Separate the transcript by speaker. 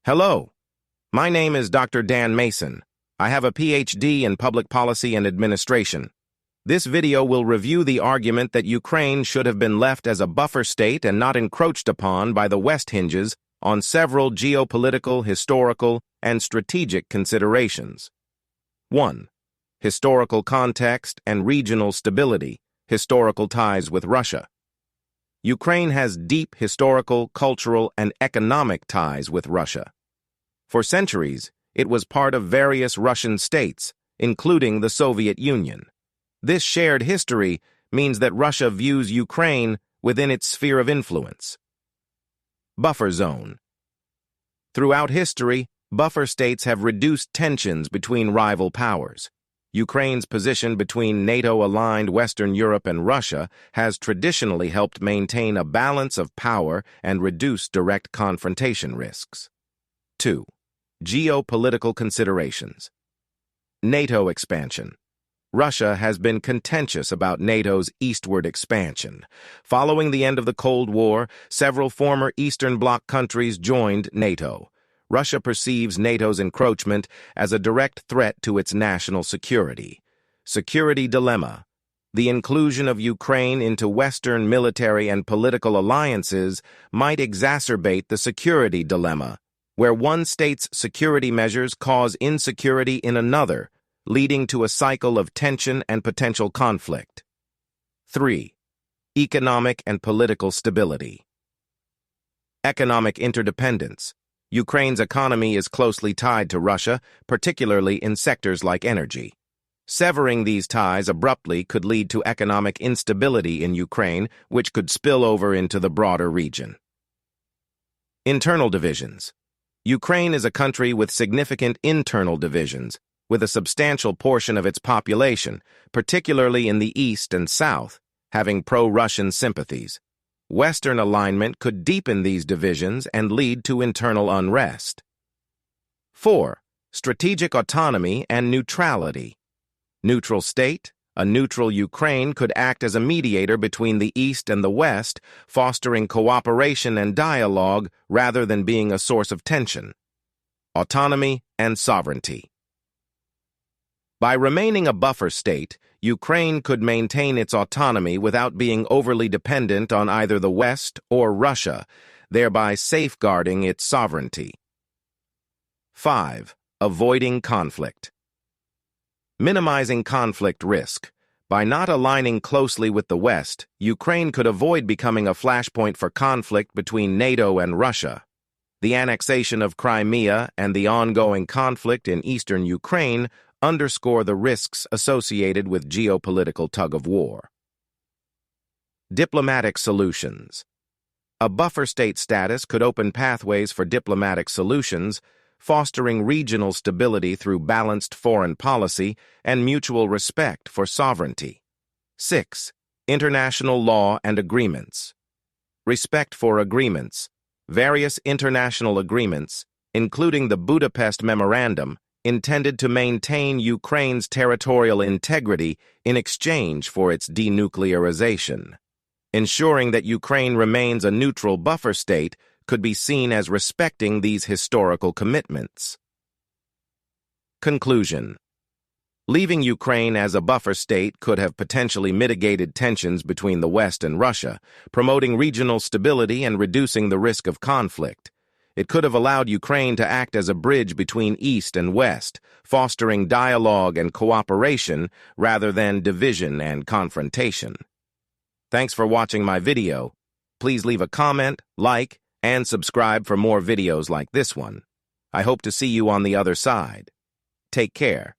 Speaker 1: Hello, my name is Dr. Dan Mason. I have a PhD in Public Policy and Administration. This video will review the argument that Ukraine should have been left as a buffer state and not encroached upon by the West hinges on several geopolitical, historical, and strategic considerations. 1. Historical context and regional stability, historical ties with Russia. Ukraine has deep historical, cultural, and economic ties with Russia. For centuries, it was part of various Russian states, including the Soviet Union. This shared history means that Russia views Ukraine within its sphere of influence. Buffer zone. Throughout history, buffer states have reduced tensions between rival powers. Ukraine's position between NATO-aligned Western Europe and Russia has traditionally helped maintain a balance of power and reduce direct confrontation risks. 2. Geopolitical considerations. NATO expansion. Russia has been contentious about NATO's eastward expansion. Following the end of the Cold War, several former Eastern Bloc countries joined NATO. Russia perceives NATO's encroachment as a direct threat to its national security. Security dilemma. The inclusion of Ukraine into Western military and political alliances might exacerbate the security dilemma, where one state's security measures cause insecurity in another, leading to a cycle of tension and potential conflict. 3. Economic and political stability. Economic interdependence. Ukraine's economy is closely tied to Russia, particularly in sectors like energy. Severing these ties abruptly could lead to economic instability in Ukraine, which could spill over into the broader region. Internal divisions. Ukraine is a country with significant internal divisions, with a substantial portion of its population, particularly in the east and south, having pro-Russian sympathies. Western alignment could deepen these divisions and lead to internal unrest. 4. Strategic autonomy and neutrality. Neutral state, a neutral Ukraine could act as a mediator between the East and the West, fostering cooperation and dialogue rather than being a source of tension. Autonomy and sovereignty. By remaining a buffer state, Ukraine could maintain its autonomy without being overly dependent on either the West or Russia, thereby safeguarding its sovereignty. 5. Avoiding conflict. Minimizing conflict risk. By not aligning closely with the West, Ukraine could avoid becoming a flashpoint for conflict between NATO and Russia. The annexation of Crimea and the ongoing conflict in eastern Ukraine underscore the risks associated with geopolitical tug-of-war. Diplomatic solutions. A buffer state status could open pathways for diplomatic solutions, fostering regional stability through balanced foreign policy and mutual respect for sovereignty. 6. International law and agreements. Respect for agreements. Various international agreements, including the Budapest Memorandum, intended to maintain Ukraine's territorial integrity in exchange for its denuclearization. Ensuring that Ukraine remains a neutral buffer state could be seen as respecting these historical commitments. Conclusion. Leaving Ukraine as a buffer state could have potentially mitigated tensions between the West and Russia, promoting regional stability and reducing the risk of conflict. It could have allowed Ukraine to act as a bridge between East and West, fostering dialogue and cooperation rather than division and confrontation. Thanks for watching my video. Please leave a comment, like, and subscribe for more videos like this one. I hope to see you on the other side. Take care.